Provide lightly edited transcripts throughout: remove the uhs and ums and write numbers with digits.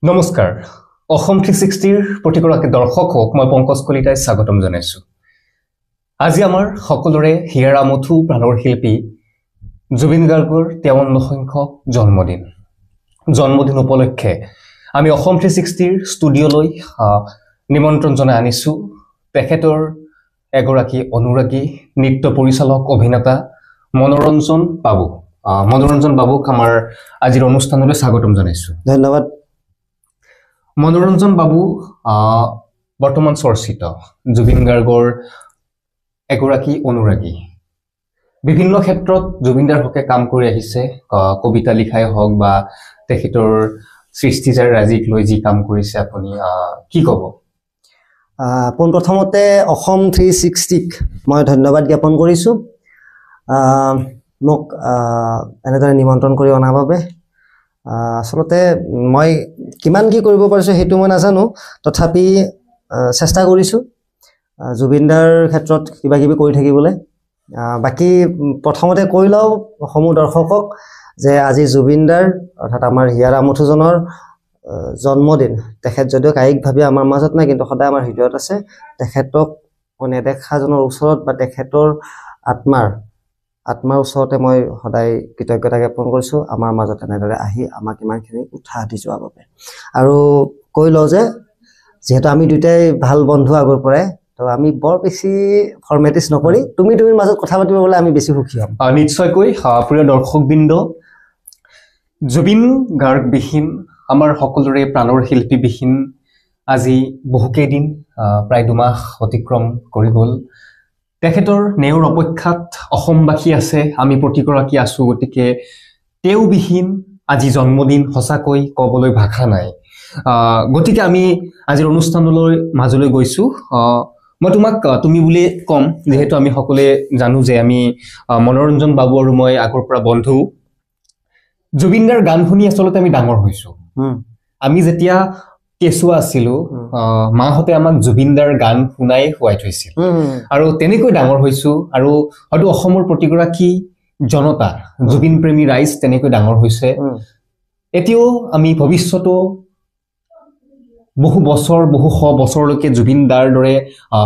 নমস্কাৰ অসম 360 প্ৰতিগৰাকী দৰ্শকক মই পংকজ কলিতাই স্বাগতম জনাইছো আজি আমাৰ সকলোৰে হিয়াৰ আমঠু প্ৰাণৰ শিল্পী জুবিন গাৰ্গৰ 53 সংখ্যক জন্মদিন উপলক্ষে আমি অসম 360 ষ্টুডিঅলৈ নিমন্ত্ৰণ জনাই আনিছো তেখেতৰ এগৰাকী অনুৰাগী নৃত্য পৰিচালক অভিনেতা মনোৰঞ্জন বাবুক আমাৰ আজিৰ অনুষ্ঠানলৈ স্বাগতম জনাইছো ধন্যবাদ মনোৰঞ্জন বাবু বৰ্তমান চৰ্চিত জুবিন গাৰ্গৰ এগৰাকী অনুৰাগী বিভিন্ন ক্ষেত্ৰত জুবিনদাৰ হকে কাম কৰি আহিছে কবিতা লিখাই হওক বা তেখেতৰ সৃষ্টিজাৰ ৰাজিক লৈ যি কাম কৰিছে আপুনি কি ক'ব প্ৰথমতে অসম 360ক মই ধন্যবাদ জ্ঞাপন কৰিছো মোক এনেদৰে নিমন্ত্ৰণ কৰি অনাৰ বাবে আসলতে মই কিমান কি কৰিব পাৰিছো হেতু মই নাজানো তথাপি চেষ্টা কৰিছো জুবিনদাৰ ক্ষেত্ৰত কিবা কিবি কৰি থাকিবলৈ বাকি প্ৰথমতে কৈ লও সমূহ দৰ্শকক যে আজি জুবিনদাৰ অৰ্থাৎ আমাৰ হিয়াৰ আমঠুজনৰ জন্মদিন তেখেত যদিও কায়িকভাৱে আমাৰ মাজত নাই কিন্তু সদায় আমাৰ হৃদয়ত আছে তেখেতক নেদেখাজনৰ ওচৰত বা তেখেতৰ আত্মাৰ ওচৰতে মই সদায় কৃতজ্ঞতা জ্ঞাপন কৰিছো আমাৰ মাজত এনেদৰে আহি আমাক ইমানখিনি উৎসাহ দি যোৱাৰ বাবে আৰু কৈ লও যে যেহেতু আমি দুটাই ভাল বন্ধু আগৰ পৰাই তো আমি বৰ বেছি ফৰ্মেটিছ নকৰি তুমিৰ মাজত কথা পাতিব বলে আমি বেছি সুখী হ'ম নিশ্চয়কৈ প্ৰিয় দৰ্শকবৃন্দ জুবিন গাৰ্গ বিহীন আমাৰ সকলোৰে প্ৰাণৰ শিল্পী বিহীন আজি বহুকেইদিন প্ৰায় 2 মাহ অতিক্ৰম কৰি গ'ল তেখেতৰ নেউৰ অপেক্ষাত অসমবাসী আছে আমি প্ৰতিগৰাকী আছো গতিকে তেও বিহীন আজি জন্মদিন সঁচাকৈ ক'বলৈ ভাষা নাই গতিকে আমি আজিৰ অনুষ্ঠানলৈ মাজলৈ গৈছো মই তোমাক তুমি বুলি কম যেহেতু আমি সকলোৱে জানো যে আমি মনোৰঞ্জন বাবু আৰু মই আগৰ পৰা বন্ধু জুবিনদাৰ গান শুনি আসলতে আমি ডাঙৰ হৈছো আমি যেতিয়া কেঁচুৱা আছিলো মাহঁতে আমাক জুবিনদাৰ গান শুনাই শুৱাই থৈছিল আৰু তেনেকৈ ডাঙৰ হৈছো আৰু হয়তো অসমৰ প্ৰতিগৰাকী জনতা জুবিন প্ৰেমী ৰাইজ তেনেকৈ ডাঙৰ হৈছে এতিয়াও আমি ভৱিষ্যতো বহু শ বছৰলৈকে জুবিনদাৰ দৰে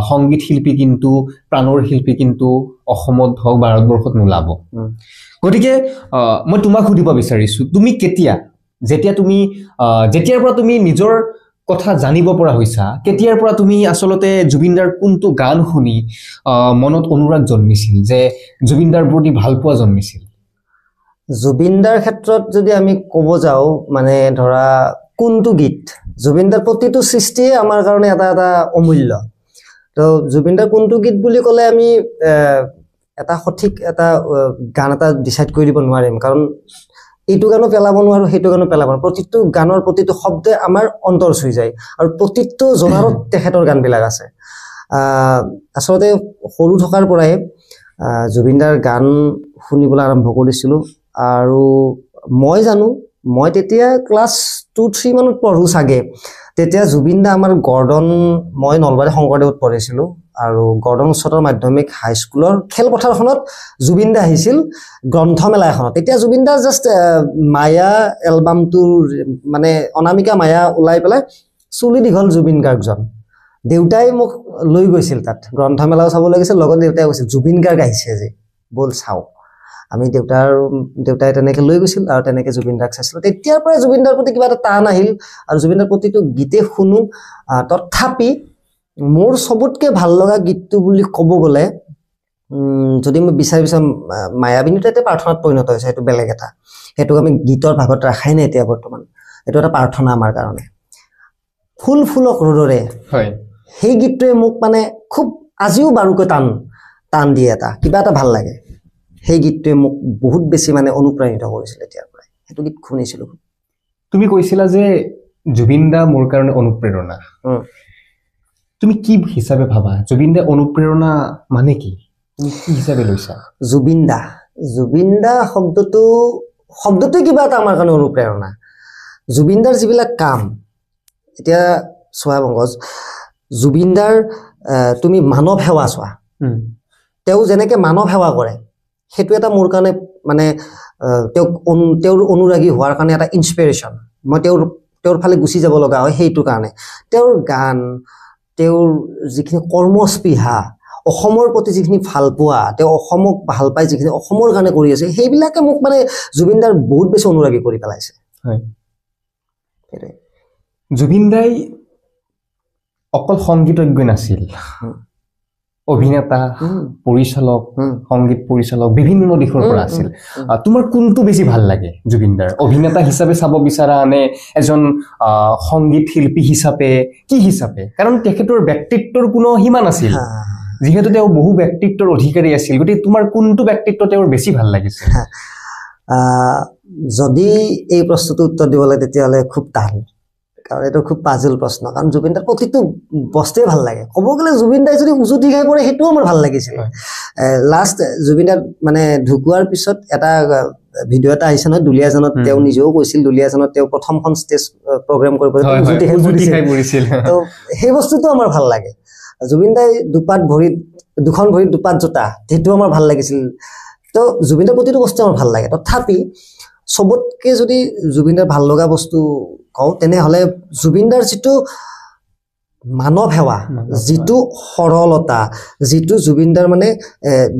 সংগীত শিল্পী কিন্তু প্ৰাণৰ শিল্পী কিন্তু অসমত হওক ভাৰতবৰ্ষত নোলাব গতিকে মই তোমাক সুধিব বিচাৰিছো তুমি যেতিয়াৰ পৰা তুমি নিজৰ কথা জানিব পৰা হৈছা কেতিয়াৰ পৰা তুমি আসলতে জুবিনদাৰ কোনটো গান শুনি মনত অনুৰাগ জন্মিছিল যে জুবিনদাৰ প্ৰতি ভাল পোৱা জন্মিছিল জুবিনদাৰ ক্ষেত্ৰত যদি আমি ক'ব যাও মানে ধৰা কোনটো গীত জুবিনদাৰ প্ৰতিটো সৃষ্টিয়ে আমাৰ কাৰণে এটা অমূল্য তো জুবিনদাৰ কোনটো গীত বুলি ক'লে আমি এটা সঠিক এটা গান এটা ডিসাইড কৰি দিব নোৱাৰিম কাৰণ এইটো গানো পেলাব নোৱাৰো হেতু গানো পেলাব প্ৰতিটো গানৰ প্ৰতিটো শব্দে আমাৰ অন্তৰ ছুই যায় আৰু প্ৰতিটো জনাৰত তেখেতৰ গানবিলাক আছে আসলতে সৰু থকাৰ পৰাই জুবিনদাৰ গান শুনিবলৈ আৰম্ভ কৰিছিলো আৰু মই জানো মই তেতিয়া ক্লাছ 2-3 মানত পঢ়ো সাগে তেতিয়া জুবিনদা আমাৰ গৰ্ডন মই নলবাৰী শংকৰদেৱত পঢ়িছিলো আৰু গৰ্ডন উচ্চতৰ মাধ্যমিক হাই স্কুলৰ খেলপথাৰখনত জুবিনদা আহিছিল গ্ৰন্থমেলা এখনত তেতিয়া জুবিনদা জাস্ট মায়া এলবামটোৰ মানে অনামিকা মায়া ওলাই পেলাই চুলি দীঘল জুবিন গাৰ্গজন দেউতাই মোক লৈ গৈছিল তাত গ্ৰন্থমেলাও চাবলৈ গৈছিল লগত দেউতাই কৈছিল জুবিন গাৰ্গ আহিছে যে বল চাও আমি দেউতাই তেনেকে লৈ গৈছিল আৰু তেনেকে জুবিনদাক চাইছিল তেতিয়াৰ পৰা জুবিনদাৰ প্ৰতি কিবা এটা টান আহিল আৰু জুবিনদাৰ প্ৰতিটো গীতে শুনো তথাপি মোৰ সবতকে ভাল লগা গীতটো বুলি ক'ব গলে যদি মই বিচাৰি মায়াবিনীটো এটা প্ৰাৰ্থনাত পৰিণত হৈছে সেইটো বেলেগ এটা হেতুক আমি গীতৰ ভাগত ৰাখাই নাই এতিয়া বৰ্তমান এটো এটা প্ৰাৰ্থনা আমাৰ কাৰণে ফুলক ৰদৰে হয় সেই গীতটোৱে মোক মানে খুব আজিও বাৰুকৈ টান দিয়ে এটা কিবা এটা ভাল লাগে সেই গীতটোৱে মোক বহুত বেছি মানে অনুপ্ৰাণিত কৰিছিল এতিয়াৰ পৰা হেতু গীত শুনিছিলো তুমি কৈছিলা যে জুবিনদা মোৰ কাৰণে অনুপ্ৰেৰণা তুমি কি হিচাপে ভাবা জুবিনদা অনুপ্ৰেৰণা মানে কি তুমি কি হিচাপে লৈছা জুবিনদা শব্দটো কিবা এটা আমাৰ কাৰণে অনুপ্ৰেৰণা জুবিনদাৰ যিবিলাক কাম এতিয়া সোৱা বংগজ জুবিনদাৰ তুমি মানৱ সেৱা সোৱা তেও যেনেকে মানৱ সেৱা কৰে হেতু এটা মোৰ কাৰণে মানে তেওঁৰ অনুৰাগী হোৱাৰ কাৰণে এটা ইনস্পিৰেশন মই তেওঁৰ তেওঁৰ ফালে গুচি যাব লগা হয় সেইটো কাৰণে তেওঁৰ গান তেওঁৰ যিখিনি কৰ্মস্পৃহা অসমৰ প্ৰতি যিখিনি ভাল পোৱা তেওঁ অসমক ভাল পাই যিখিনি অসমৰ কাৰণে কৰি আছে সেইবিলাকে মোক মানে জুবিন দাৰ বহুত বেছি অনুৰাগী কৰি পেলাইছে হয় জুবিন দাই অকল সংগীতজ্ঞ নাছিল অভিনেতা পৰিচালক সংগীত পৰিচালক বিভিন্ন দিশৰ পৰা আছিল তোমাৰ কোনটো বেছি ভাল লাগে জুবিন দাৰ অভিনেতা হিচাপে চাব বিচাৰা নে এজন সংগীত শিল্পী হিচাপে কি হিচাপে কাৰণ তেখেতৰ ব্যক্তিত্বৰ কোনো সীমা নাছিল যিহেতু তেওঁ বহু ব্যক্তিত্বৰ অধিকাৰী আছিল গতিকে তোমাৰ কোনটো ব্যক্তিত্ব তেওঁৰ বেছি ভাল লাগিছিল যদি এই প্ৰশ্নটো উত্তৰ দিবলৈ তেতিয়াহ'লে খুব টান কাৰণ এইটো খুব পাজল প্ৰশ্ন কাৰণ জুবিন দাৰ প্ৰতিটো বস্তুৱে ভাল লাগে ক'ব গ'লে জুবিন দাই যদি উজুতি খাই পৰে সেইটোও আমাৰ ভাল লাগিছিল লাষ্ট জুবিন দাৰ মানে ঢুকুৱাৰ পিছত এটা ভিডিঅ' এটা আহিছে নহয় দুলীয়াজানত তেওঁ নিজেও কৈছিল দুলীয়াজানত তেওঁ প্ৰথমখন ষ্টেজ প্ৰগ্ৰেম কৰিব তো সেই বস্তুটো আমাৰ ভাল লাগে জুবিন দাই দুখন ভৰিত দুপাত জোতা সেইটো আমাৰ ভাল লাগিছিল তো জুবিন দাৰ প্ৰতিটো বস্তু আমাৰ ভাল লাগে তথাপি সবতকে যদি জুবিন দাৰ ভাল লগা বস্তু কওঁ তেনেহ'লে জুবিন দাৰ যিটো মানৱ সেৱা যিটো সৰলতা যিটো জুবিন দাৰ মানে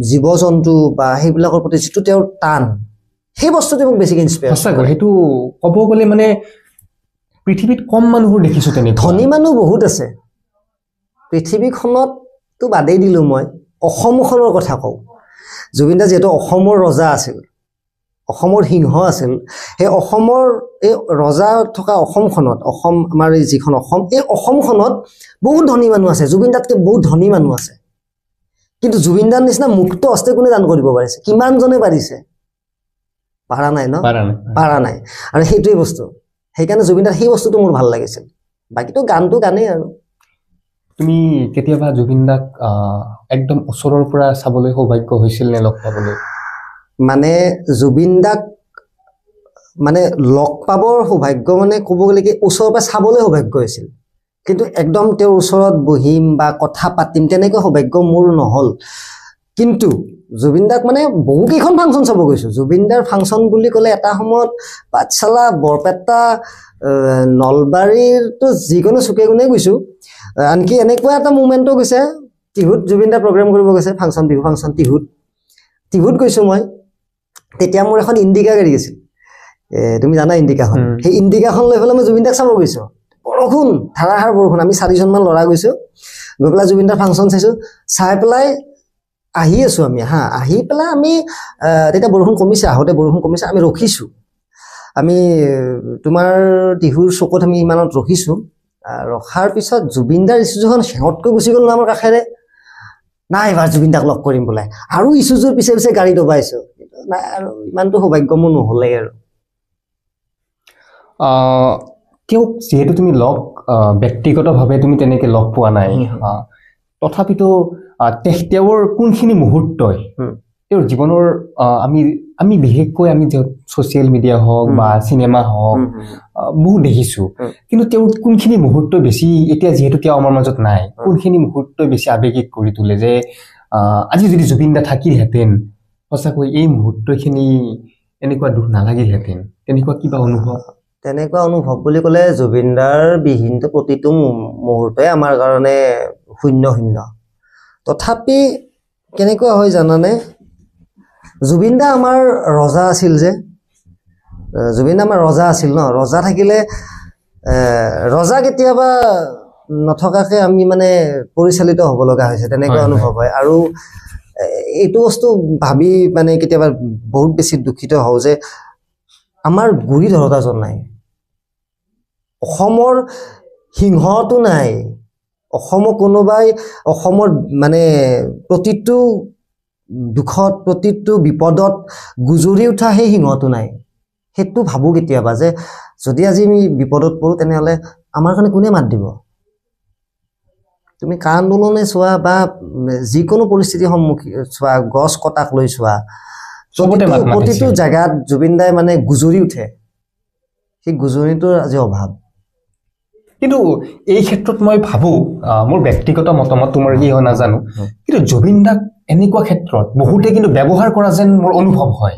জীৱ জন্তু বা সেইবিলাকৰ প্ৰতি যিটো তেওঁৰ টান সেই বস্তুটো মোক বেছিকৈ ইনস্পায়াৰ সঁচাকৈ সেইটো ক'ব গ'লে মানে পৃথিৱীত কম মানুহৰ দেখিছোঁ তেনেকৈ ধনী মানুহ বহুত আছে পৃথিৱীখনততো বাদেই দিলোঁ মই অসমখনৰ কথা কওঁ জুবিন দা যিহেতু অসমৰ ৰজা আছিল অসমৰ সিংহ আছিল সেই অসমৰ এই ৰজা থকা অসমখনত অসম আমাৰ যিখন অসম এই অসমখনত বহুত ধনী মানুহ আছে জুবিন দাতকৈ বহুত ধনী মানুহ আছে কিন্তু জুবিন দাৰ নিচিনা মুক্ত হস্তে কোনে দান কৰিব পাৰিছে কিমানজনে পাৰিছে পাৰা নাই ন পাৰা নাই আৰু সেইটোৱেই বস্তু সেইকাৰণে জুবিন দাৰ সেই বস্তুটো মোৰ ভাল লাগিছিল বাকীটো গানটো গানেই আৰু তুমি কেতিয়াবা জুবিন দাক একদম ওচৰৰ পৰা চাবলৈ সৌভাগ্য হৈছিল নে লগ পাবলৈ মানে জুবিন দাক মানে লগ পাবৰ সৌভাগ্য মানে ক'ব গ'লে কি ওচৰৰ পৰা চাবলৈ সৌভাগ্য হৈছিল কিন্তু একদম তেওঁৰ ওচৰত বহিম বা কথা পাতিম তেনেকৈ সৌভাগ্য মোৰ নহ'ল কিন্তু জুবিন দাক মানে বহুকেইখন ফাংচন চাব গৈছোঁ জুবিন দাৰ ফাংচন বুলি ক'লে এটা সময়ত পাঠশালা বৰপেটা নলবাৰীৰতো যিকোনো চুকে কোণে গৈছোঁ আনকি এনেকুৱা এটা মুমেণ্টো গৈছে টিহুত জুবিন দা প্ৰগ্ৰেম কৰিব গৈছে ফাংচন বিহু ফাংচন টিহুত গৈছোঁ মই তেতিয়া মোৰ এখন ইণ্ডিকা গাড়ী আছিল তুমি জানা ইণ্ডিকাখন সেই ইণ্ডিকাখন লৈ পেলাই মই জুবিন দাক চাব গৈছোঁ বৰষুণ ধাৰাসাৰ বৰষুণ আমি 4জনমান ল'ৰা গৈছোঁ গৈ পেলাই জুবিন দাৰ ফাংচন চাইছোঁ চাই পেলাই আহি আছোঁ আমি আহি পেলাই আমি তেতিয়া বৰষুণ কমিছে আহোঁতে বৰষুণ কমিছে আমি ৰখিছোঁ আমি তোমাৰ টিহুৰ চকুত আমি ইমানত ৰখিছোঁ ৰখাৰ পিছত জুবিন দাৰ ইছুজুখন শেঙতকৈ গুচি গ'ল ন আমাৰ কাষেৰে নাই এবাৰ জুবিন দাক লগ কৰিম বোলে আৰু ইছুজুৰ পিছে পিছে গাড়ী দবাইছোঁ নাই আৰু ইমানটো সৌভাগ্য মোৰ নহ'লে আৰু তেওঁক যিহেতু তুমি ব্যক্তিগতভাৱে তুমি তেনেকৈ লগ পোৱা নাই তথাপিতো তেওঁৰ কোনখিনি মুহূৰ্তই তেওঁৰ জীৱনৰ আমি বিশেষকৈ আমি ছ'চিয়েল মিডিয়া হওক বা চিনেমা হওক বহুত দেখিছোঁ কিন্তু তেওঁৰ কোনখিনি মুহূৰ্ত বেছি এতিয়া যিহেতু তেওঁ আমাৰ মাজত নাই কোনখিনি মুহূৰ্তই বেছি আৱেগিক কৰি তোলে যে আজি যদি জুবিন দা থাকিলহেঁতেন সঁচাকৈ এই মুহূৰ্তখিনি এনেকুৱা দুখ নালাগিলহেঁতেন তেনেকুৱা কিবা অনুভৱ বুলি ক'লে জুবিন দাৰ বিহীনটো প্ৰতিটো মুহূৰ্তই আমাৰ কাৰণে শূন্য তথাপি কেনেকুৱা হয় জানানে জুবিন দা আমাৰ ৰজা আছিল যে জুবিন দা আমাৰ ৰজা আছিল ন ৰজা থাকিলে ৰজা কেতিয়াবা নথকাকৈ আমি মানে পৰিচালিত হ'ব লগা হৈছে তেনেকুৱা অনুভৱ হয় আৰু এইটো বস্তু ভাবি মানে কেতিয়াবা বহুত বেছি দুখিত হওঁ যে আমাৰ গুৰি ধৰোতাজন নাই অসমৰ সিংহটো নাই অসমক কোনোবাই অসমৰ মানে প্ৰতিটো দুখত প্ৰতিটো বিপদত গুজৰি উঠা সেই সিংহটো নাই সেইটো ভাবোঁ কেতিয়াবা যে যদি আজি আমি বিপদত পৰোঁ তেনেহ'লে আমাৰ কাৰণে কোনে মাত দিব তুমি কা আন্দোলনে চোৱা বা যিকোনো পৰিস্থিতিৰ সন্মুখীন চোৱা গছ কটাক লৈ চোৱা প্ৰতিটো জেগাত জুবিন দাই মানে গুজৰি উঠে সেই গুজৰিটোৰ আজি অভাৱ কিন্তু এই ক্ষেত্ৰত মই ভাবোঁ মোৰ ব্যক্তিগত মতামত তোমাৰ কি হয় নাজানো কিন্তু জুবিন দাক এনেকুৱা ক্ষেত্ৰত বহুতে কিন্তু ব্যৱহাৰ কৰা যেন মোৰ অনুভৱ হয়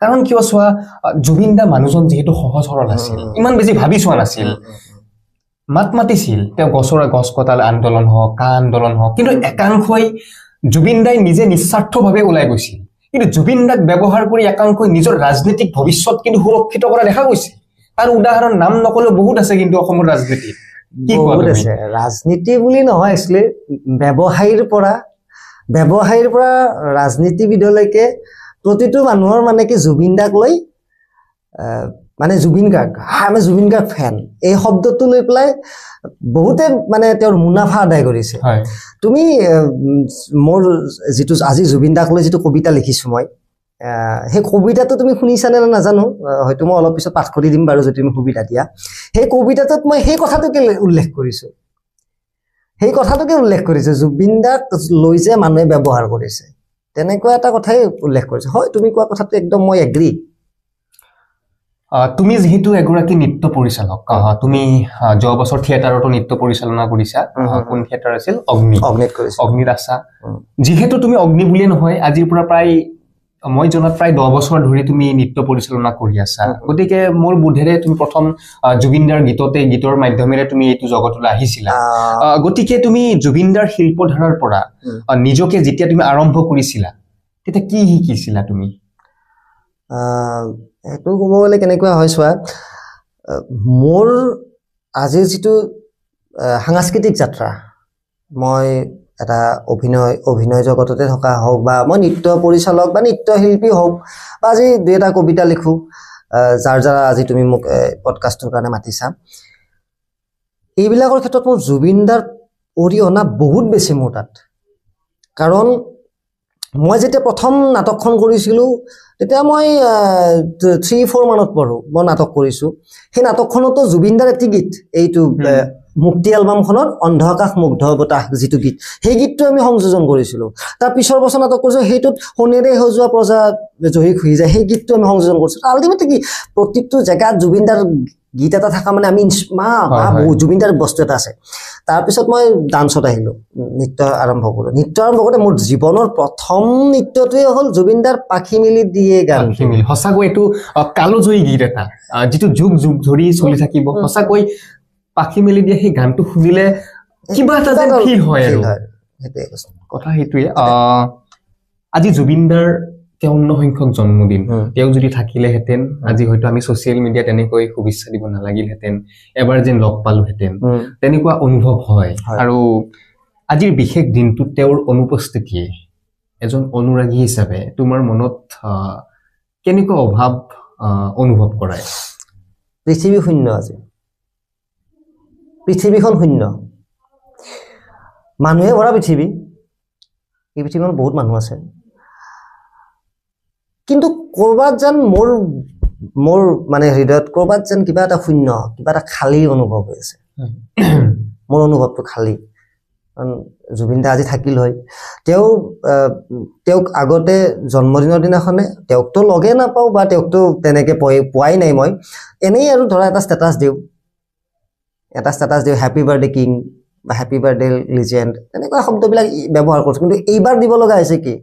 কাৰণ কিয় চোৱা জুবিন দা মানুহজন যিহেতু সহজ সৰল আছিল ইমান বেছি ভাবি চোৱা নাছিল মাত মাতিছিল তেওঁ গছ কটাল আন্দোলন হওক কা আন্দোলন হওক কিন্তু একাংশই জুবিন দাই নিজে নিস্বাৰ্থভাৱে ওলাই গৈছিল কিন্তু জুবিন দাক ব্যৱহাৰ কৰি একাংশই নিজৰ ৰাজনৈতিক ভৱিষ্যত কিন্তু সুৰক্ষিত কৰা দেখা গৈছে তাৰ উদাহৰণ নাম নকলেও বহুত আছে কিন্তু অসমৰ ৰাজনীতি কি কোৱা তুমি ৰাজনীতি বুলি নহয় একচুৱেলি ব্যৱসায়ীৰ পৰা ৰাজনীতিবিদলৈকে প্ৰতিটো মানুহৰ মানে কি জুবিন দাক লৈ মানে জুবিন গাৰ্গ আমি জুবিন গাৰ্গ ফেন এই শব্দটো লৈ পেলাই বহুতে মানে তেওঁৰ মুনাফা আদায় কৰিছে তুমি মোৰ যিটো আজি জুবিন দাক লৈ যিটো কবিতা লিখিছো মই সেই কবিতাটো তুমি শুনিছানে নাজানো হয়তো মই অলপ পিছত পাঠ কৰি দিম বাৰু যদি তুমি সুবিধা দিয়া সেই কবিতাটোত মই সেই কথাটোকে উল্লেখ কৰিছো জুবিন দাক লৈ যে মানুহে ব্যৱহাৰ কৰিছে তেনেকুৱা এটা কথাই উল্লেখ কৰিছে হয় তুমি কোৱা কথাটো একদম মই এগ্ৰী তুমি যেহেতু এগৰাকী নৃত্য পৰিচালক তুমি যোৱা বছৰ থিয়েটাৰতো নৃত্য পৰিচালনা কৰিছা কোন থিয়েটাৰ আছিল অগ্নিত আছা যিহেতু তুমি অগ্নি বুলিয়ে নহয় আজিৰ পৰা প্ৰায় মই জনাত প্ৰায় 10 বছৰ ধৰি তুমি নৃত্য পৰিচালনা কৰি আছা গতিকে মোৰ বুদ্ধেৰে তুমি প্ৰথম জুবিনদাৰ গীতৰ মাধ্যমেৰে তুমি এইটো জগতলৈ আহিছিলা গতিকে তুমি জুবিনদাৰ শিল্পধাৰাৰ পৰা নিজকে যেতিয়া তুমি আৰম্ভ কৰিছিলা তেতিয়া কি শিকিছিলা তুমি এইটো ক'ব গ'লে কেনেকুৱা হয় চোৱা মোৰ আজিৰ যিটো সাংস্কৃতিক যাত্ৰা মই এটা অভিনয় জগততে থকা হওক বা মই নৃত্য পৰিচালক বা নৃত্যশিল্পী হওক বা আজি দুই এটা কবিতা লিখো যাৰ যাৰ আজি তুমি মোক পডকাষ্টৰ কাৰণে মাতিছা এইবিলাকৰ ক্ষেত্ৰত মোৰ জুবিনদাৰ অৰিহণা বহুত বেছি মোৰ তাত কাৰণ মই যেতিয়া প্ৰথম নাটকখন কৰিছিলোঁ তেতিয়া মই 3-4 মানত পঢ়ো মই নাটক কৰিছোঁ সেই নাটকখনতো জুবিনদাৰ এটি গীত এইটো মুক্তি এলবামখনৰ অন্ধ আকাশ মুগ্ধ বতাহ যিটো গীত সেই গীতটো আমি সংযোজন কৰিছিলোঁ তাৰ পিছৰ বছৰ নাটক কৰিছোঁ সেইটোত সোণেৰে সজোৱা প্ৰজা জহি খুহি যায় সেই গীতটো আমি সংযোজন কৰিছোঁ আল্টিমেটলি কি প্ৰতিটো জেগাত জুবিনদাৰ গীত এটা থকা মানে আমি জুবিনদাৰ বস্তু এটা আছে তাৰপিছত মই ডান্সত আহিলোঁ নৃত্য আৰম্ভ কৰোঁতে মোৰ জীৱনৰ প্ৰথম নৃত্যটোৱে হ'ল জুবিনদাৰ পাখি মেলি দিয়ে গান সঁচাকৈ এইটো কালজয়ী গীত এটা যিটো যুগ ধৰি চলি থাকিব সঁচাকৈ পাখি মেলি দিয়ে সেই গানটো শুনিলে কিবা এটা যেন ফিল হয় আৰু কথা সেইটোৱে আজি জুবিনদাৰ 53 সংখ্যক জন্মদিন তেওঁ যদি থাকিলেহেঁতেন আজি হয়তো আমি ছচিয়েল মিডিয়া তেনেকৈ শুভেচ্ছা দিব নালাগিলহেঁতেন এবাৰ যেন লগ পালোহেঁতেন তেনেকুৱা অনুভৱ হয় আৰু আজিৰ বিশেষ দিনটোত তেওঁৰ অনুপস্থিতিয়ে এজন অনুৰাগী হিচাপে তোমাৰ মনত কেনেকুৱা অভাৱ অনুভৱ কৰায় পৃথিৱী শূন্য আজি পৃথিৱীখন শূন্য মানুহে ভৰা পৃথিৱী এই পৃথিৱীখনত বহুত মানুহ আছে কিন্তু কৰবাত যেন মোৰ মানে হৃদয়ত কৰবাত যেন কিবা এটা শূন্য কিবা এটা খালী অনুভৱ হৈ আছে মোৰ অনুভৱটো খালী কাৰণ জুবিন দা আজি থাকিল হয় তেওঁক আগতে জন্মদিনৰ দিনাখনে তেওঁকতো লগে নাপাওঁ বা তেওঁকতো তেনেকৈ পোৱাই নাই মই এনেই আৰু ধৰা এটা ষ্টেটাছ দিওঁ হেপী বাৰ্থডে কিং বা হেপী বাৰ্থডে লিজেণ্ড তেনেকুৱা শব্দবিলাক ব্যৱহাৰ কৰিছোঁ কিন্তু এইবাৰ দিব লগা হৈছে কি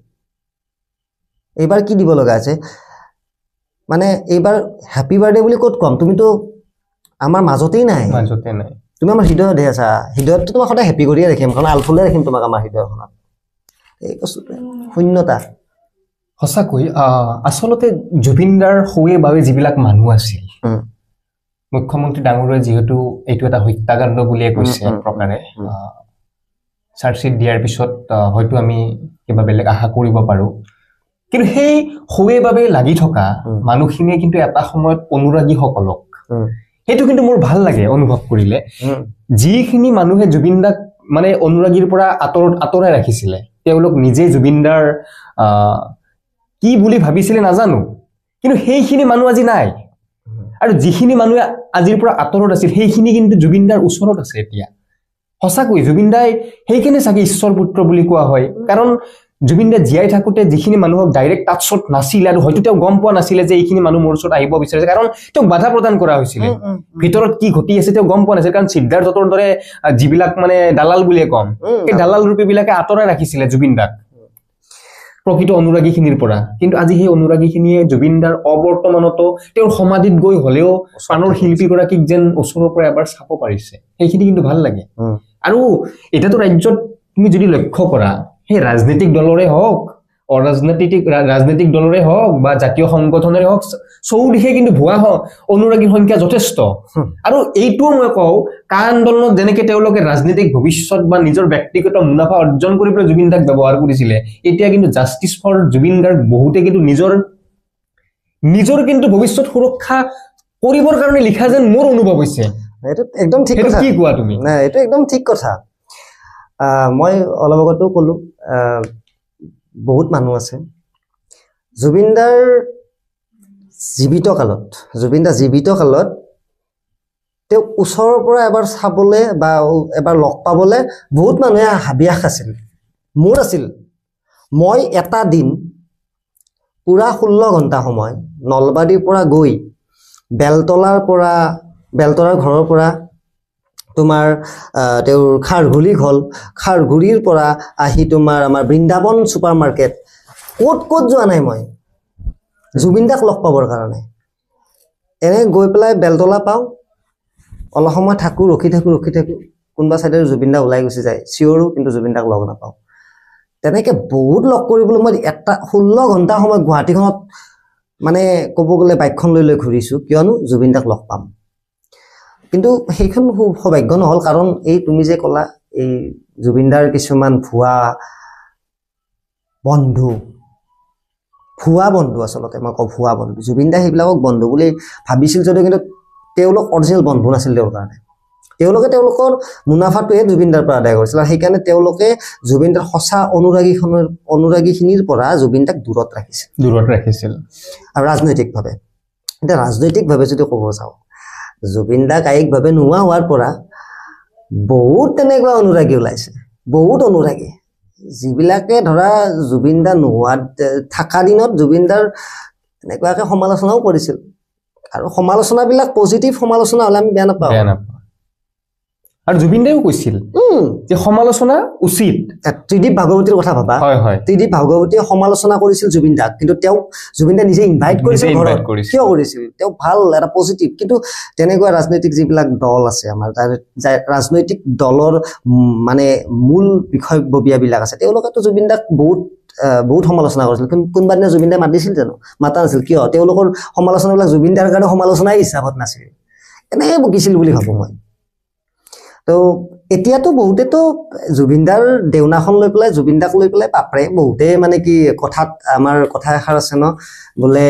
এইবাৰ কি দিব লগা আছে মানে এইবাৰ হেপী বাৰ্থডে বুলি ক'ত ক'ম তুমিতো আমাৰ মাজতেই নাই তুমি আমাৰ হৃদয়তহে আছা হৃদয়ততো তোমাক সদায় হেপী কৰিয়ে ৰাখিম কাৰণ আলফুলে ৰাখিম তোমাক আমাৰ হৃদয়খনত এই বস্তুটোৱে শূন্যতা সঁচাকৈ আচলতে জুবিনদাৰ সৌৱে বাবে যিবিলাক মানুহ আছিল মুখ্যমন্ত্ৰী ডাঙৰীয়াই যিহেতু এইটো এটা হত্যাকাণ্ড বুলিয়ে কৈছে এক প্ৰকাৰে চাৰ্জশ্বিট দিয়াৰ পিছত হয়তো আমি কিবা বেলেগ আশা কৰিব পাৰোঁ কিন্তু সেই সৌৱে বাবে লাগি থকা মানুহখিনিয়ে কিন্তু এটা সময়ত অনুৰাগীসকলক সেইটো কিন্তু মোৰ ভাল লাগে অনুভৱ কৰিলে যিখিনি মানুহে জুবিনদাক মানে অনুৰাগীৰ পৰা আঁতৰাই ৰাখিছিলে তেওঁলোক নিজে জুবিনদাৰ কি বুলি ভাবিছিলে নাজানো কিন্তু সেইখিনি মানুহ আজি নাই আৰু যিখিনি মানুহে আজিৰ পৰা আঁতৰত আছিল সেইখিনি কিন্তু জুবিনদাৰ ওচৰত আছে এতিয়া সঁচাকৈ জুবিনদাই সেইখিনি চাগে ঈশ্বৰ পুত্ৰ বুলি কোৱা হয় কাৰণ জুবিনদা জীয়াই থাকোঁতে যিখিনি মানুহক ডাইৰেক্ট টাচত নাছিল আৰু হয়তো তেওঁ গম পোৱা নাছিলে যে এইখিনি মানুহ মোৰ ওচৰত আহিব বিচাৰিছে কাৰণ তেওঁক বাধা প্ৰদান কৰা হৈছিলে ভিতৰত কি ঘটি আছে তেওঁ গম পোৱা নাছিল কাৰণ সিদ্ধাৰ্থৰ দৰে যিবিলাক মানে দালাল বুলিয়ে কম সেই দালাল ৰূপীবিলাকে আঁতৰাই ৰাখিছিলে জুবিনদাক প্ৰকৃত অনুৰাগীখিনিৰ পৰা কিন্তু আজি সেই অনুৰাগীখিনিয়ে জুবিনদাৰ অবৰ্তমানতো তেওঁৰ সমাধিত গৈ হলেও প্ৰাণৰ শিল্পীগৰাকীক যেন ওচৰৰ পৰা এবাৰ চাব পাৰিছে সেইখিনি কিন্তু ভাল লাগে আৰু এতিয়াতো ৰাজ্যত তুমি যদি লক্ষ্য কৰা সেই ৰাজনৈতিক দলৰে হওক ৰাজনৈতিক দলৰে হওক বা জাতীয় সংগঠনৰে হওক চৌদিশে কিন্তু ভুৱা অনুৰাগীৰ সংখ্যা যথেষ্ট আৰু এইটোও মই কওঁ কা আন্দোলনত যেনেকৈ তেওঁলোকে ৰাজনৈতিক ভৱিষ্যত বা নিজৰ ব্যক্তিগত মুনাফা অৰ্জন কৰিবলৈ জুবিন দাক ব্যৱহাৰ কৰিছিলে এতিয়া কিন্তু জাষ্টিছ ফৰ জুবিন গাৰ্গ বহুতে কিন্তু নিজৰ কিন্তু ভৱিষ্যত সুৰক্ষা কৰিবৰ কাৰণে লিখা যেন মোৰ অনুভৱ হৈছে এইটো একদম ঠিক কথা কি কোৱা তুমি না এইটো একদম ঠিক কথা মই অলপ আগতেও ক'লো বহুত মানুহ আছে জুবিনদাৰ জীৱিত কালত তেওঁ ওচৰৰ পৰা এবাৰ চাবলৈ বা এবাৰ লগ পাবলৈ বহুত মানুহে হাবিয়াস আছিল মোৰ আছিল মই এটা দিন পুৰা 16 ঘণ্টা সময় নলবাৰীৰ পৰা গৈ বেলতলাৰ ঘৰৰ পৰা তোমাৰ তেওঁৰ খাৰঘুলিৰ পৰা আহি তোমাৰ আমাৰ বৃন্দাবন ছুপাৰ মাৰ্কেট ক'ত যোৱা নাই মই জুবিন দাক লগ পাবৰ কাৰণে এনে গৈ পেলাই বেলতলা পাওঁ অলপ সময় থাকোঁ ৰখি থাকোঁ কোনোবা চাইডে জুবিন দা ওলাই গুচি যায় চিঞৰো কিন্তু জুবিন দাক লগ নাপাওঁ তেনেকৈ বহুত লগ কৰিবলৈ মই 16 ঘণ্টা সময় গুৱাহাটীখনত মানে ক'ব গ'লে বাইকখন লৈ ঘূৰিছোঁ কিয়নো জুবিন দাক লগ পাম কিন্তু সেইখন সৌভাগ্য নহ'ল কাৰণ এই তুমি যে ক'লা এই জুবিনদাৰ কিছুমান ভুৱা বন্ধু আচলতে মই কওঁ ভুৱা বন্ধু জুবিনদাই সেইবিলাকক বন্ধু বুলি ভাবিছিল যদিও কিন্তু তেওঁলোক অৰিজিনেল বন্ধু নাছিল তেওঁৰ কাৰণে তেওঁলোকে তেওঁলোকৰ মুনাফাটোহে জুবিনদাৰ পৰা আদায় কৰিছিল আৰু সেইকাৰণে তেওঁলোকে জুবিনদাৰ সঁচা অনুৰাগীখিনিৰ পৰা জুবিনদাক দূৰত ৰাখিছিল আৰু ৰাজনৈতিকভাৱে এতিয়া ৰাজনৈতিকভাৱে যদি ক'ব যাওঁ জুবিনদা কায়িকভাৱে নোহোৱা হোৱাৰ পৰা বহুত তেনেকুৱা অনুৰাগী ওলাইছে বহুত অনুৰাগী যিবিলাকে ধৰা জুবিনদা নোহোৱাত থকা দিনত জুবিনদাৰ এনেকুৱাকৈ সমালোচনাও কৰিছিল আৰু সমালোচনাবিলাক পজিটিভ সমালোচনা হ'লে আমি বেয়া নাপাওঁ আৰু জুবিনদাও কৈছিল যে সমালোচনা উচিত ত্ৰিদীপ ভাগৱতীৰ কথা ভাবা ত্ৰিদীপ ভাগৱতীয়ে সমালোচনা কৰিছিল জুবিনদাক কিন্তু তেওঁ জুবিনদাই নিজে ইনভাইট কৰিছিল ঘৰত কিয় কৰিছিল তেওঁ ভাল এটা পজিটিভ কিন্তু তেনেকুৱা ৰাজনৈতিক যিবিলাক দল আছে আমাৰ ৰাজনৈতিক দলৰ মানে মূল বিষয়ববীয়াবিলাক আছে তেওঁলোকেতো জুবিনদাক বহুত সমালোচনা কৰিছিল কিন্তু কোনোবা দিনা জুবিনদাই মাতিছিল জানো মাতা নাছিল কিয় তেওঁলোকৰ সমালোচনাবিলাক জুবিনদাৰ কাৰণে সমালোচনাই হিচাপত নাছিল এনেকৈ বকিছিল বুলি ভাবোঁ মই তো এতিয়াতো বহুতেতো জুবিনদাৰ দেউনাখন লৈ পেলাই জুবিনদাক লৈ পেলাই বাপৰে বহুতে মানে কি কথাত আমাৰ কথা এষাৰ আছে ন বোলে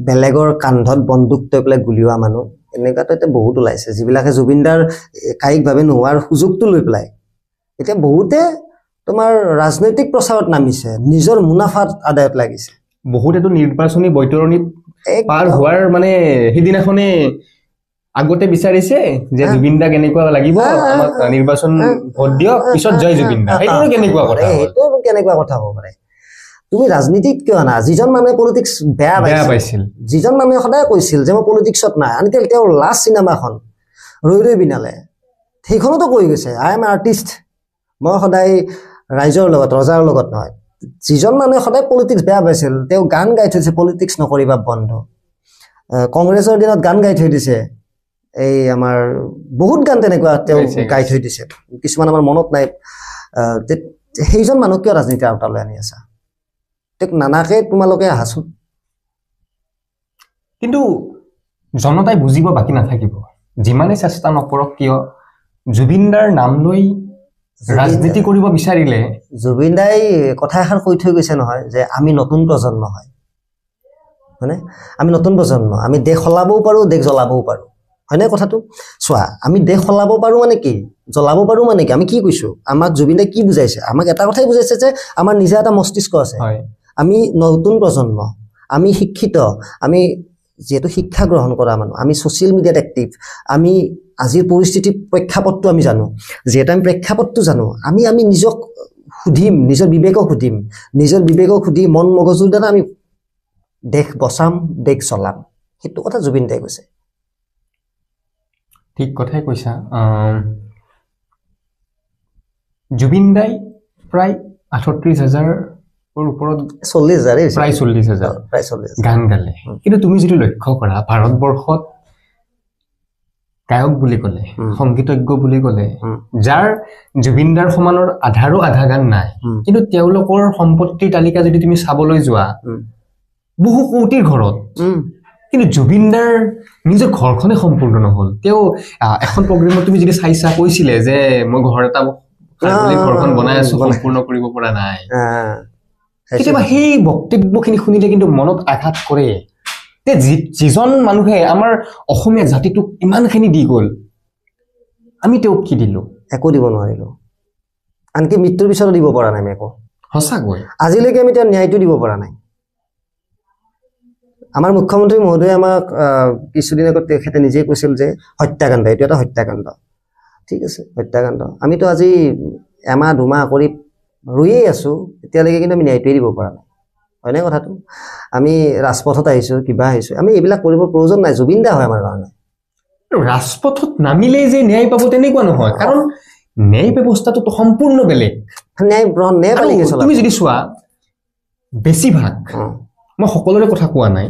বেলেগৰ কান্ধত বন্দুক লৈ পেলাই গুলিওৱা মানুহ এনেকুৱাতো এতিয়া বহুত ওলাইছে যিবিলাকে জুবিনদাৰ কায়িকভাৱে নোহোৱাৰ সুযোগটো লৈ পেলাই এতিয়া বহুতে তোমাৰ ৰাজনৈতিক প্ৰচাৰত নামিছে নিজৰ মুনাফাত আদায়ত লাগিছে বহুতেতো নিৰ্বাচনী বৈতৰণিত পাৰ হোৱাৰ মানে সেইদিনাখনে আগতে বিচাৰিছে যে জুবিনদা কেনেকুৱা লাগিব আমাক নিৰ্বাচন ভোট দিয়ক পিছত জয় জুবিনদা সেইটো কেনেকুৱা কথা হ'ব পাৰে তুমি ৰাজনীতিত কিয় না যিজন মানুহে পলিটিক্স বেয়া পাইছিল যিজন মানুহে সদায় কৈছিল যে মই পলিটিক্সত নাই আনকি তেওঁৰ লাষ্ট চিনেমাখন ৰৈ বিনালে সেইখনতো কৈ গৈছে আই এম আৰ্টিষ্ট মই সদায় ৰাইজৰ লগত ৰজাৰ লগত নহয় যিজন মানুহে সদায় পলিটিক্স বেয়া পাইছিল তেওঁ গান গাই থৈছে পলিটিক্স নকৰিবা বন্ধ কংগ্ৰেছৰ দিনত গান গাই থৈ দিছে এই আমাৰ বহুত গান তেনেকুৱা তেওঁ গাই থৈ দিছে কিছুমান আমাৰ মনত নাই সেইজন মানুহ কিয় ৰাজনীতিৰ আওতালৈ আনি আছা তেওঁক নানাকে তোমালোকে আহাচোন কিন্তু জনতাই বুজিব বাকী নাথাকিব যিমানে চেষ্টা নকৰক কিয় জুবিনদাৰ নাম লৈ ৰাজনীতি কৰিব বিচাৰিলে জুবিনদাই কথা এষাৰ কৈ থৈ গৈছে নহয় যে আমি নতুন প্ৰজন্ম হয়নে আমি নতুন প্ৰজন্ম আমি দেশ সলাবও পাৰোঁ দেশ জ্বলাবও পাৰোঁ হয়নে কথাটো চোৱা আমি দেশ সলাব পাৰোঁ মানে কি জ্বলাব পাৰোঁ মানে কি আমি কি কৈছোঁ আমাক জুবিনদাই কি বুজাইছে আমাক এটা কথাই বুজাইছে যে আমাৰ নিজা এটা মস্তিষ্ক আছে আমি নতুন প্ৰজন্ম আমি শিক্ষিত আমি যিহেতু শিক্ষা গ্ৰহণ কৰা মানুহ আমি ছ'চিয়েল মিডিয়াত এক্টিভ আমি আজিৰ পৰিস্থিতিৰ প্ৰেক্ষাপটটো আমি জানো যিহেতু আমি প্ৰেক্ষাপটটো জানো আমি নিজক সুধিম নিজৰ বিবেকক সুধি মন মগজুৰ দ্বাৰা আমি দেশ বচাম দেশ চলাম সেইটো কথা জুবিনদাই কৈছে ঠিক কথাই কৈছা জুবিনদাই প্ৰায় ৩৮,০০০ ওপৰত ৪০,০০০ প্ৰায় ৪০,০০০ প্ৰায় ৪০,০০০ গান গালে কিন্তু তুমি যদি লক্ষ্য কৰা ভাৰতবৰ্ষত গায়ক বুলি ক'লে সংগীতজ্ঞ বুলি ক'লে যাৰ জুবিনদাৰ সমানৰ আধাৰো আধা গান নাই কিন্তু তেওঁলোকৰ সম্পত্তিৰ তালিকা যদি তুমি চাবলৈ যোৱা বহু কোটিৰ ঘৰত কিন্তু জুবিনদাৰ নিজৰ ঘৰখনে সম্পূৰ্ণ নহ'ল তেওঁ এখন প্ৰগ্ৰেমত তুমি যদি চাইছা কৈছিলে যে মই ঘৰ এটা ঘৰখন বনাই আছো সম্পূৰ্ণ কৰিব পৰা নাই কেতিয়াবা সেই বক্তব্যখিনি শুনিলে কিন্তু মনত আঘাত কৰে যে যিজন মানুহে আমাৰ অসমীয়া জাতিটোক ইমানখিনি দি গ'ল আমি তেওঁক কি দিলো একো দিব নোৱাৰিলো আনকি মৃত্যুৰ পিছতো দিব পৰা নাই একো সঁচাকৈ আজিলৈকে আমি তেওঁ ন্যায়টো দিব পৰা নাই আমাৰ মুখ্যমন্ত্ৰী মহোদয়ে আমাক কিছুদিন আগত তেখেতে নিজে কৈছিল যে হত্যাকাণ্ড এইটো এটা হত্যাকাণ্ড ঠিক আছে হত্যাকাণ্ড আমিতো আজি এমাহ দুমাহ কৰি ৰৈয়ে আছো এতিয়ালৈকে কিন্তু আমি ন্যায়টোৱে দিব পৰা নাই হয়নে কথাটো আমি ৰাজপথত আহিছো কিবা আহিছো আমি এইবিলাক কৰিব প্ৰয়োজন নাই জুবিন দা হয় আমাৰ কাৰণে ৰাজপথত নামিলেই যে ন্যায় পাব তেনেকুৱা নহয় কাৰণ ন্যায় ব্যৱস্থাটো সম্পূৰ্ণ বেলেগ ন্যায় তুমি যদি চোৱা বেছিভাগ মই সকলোৰে কথা কোৱা নাই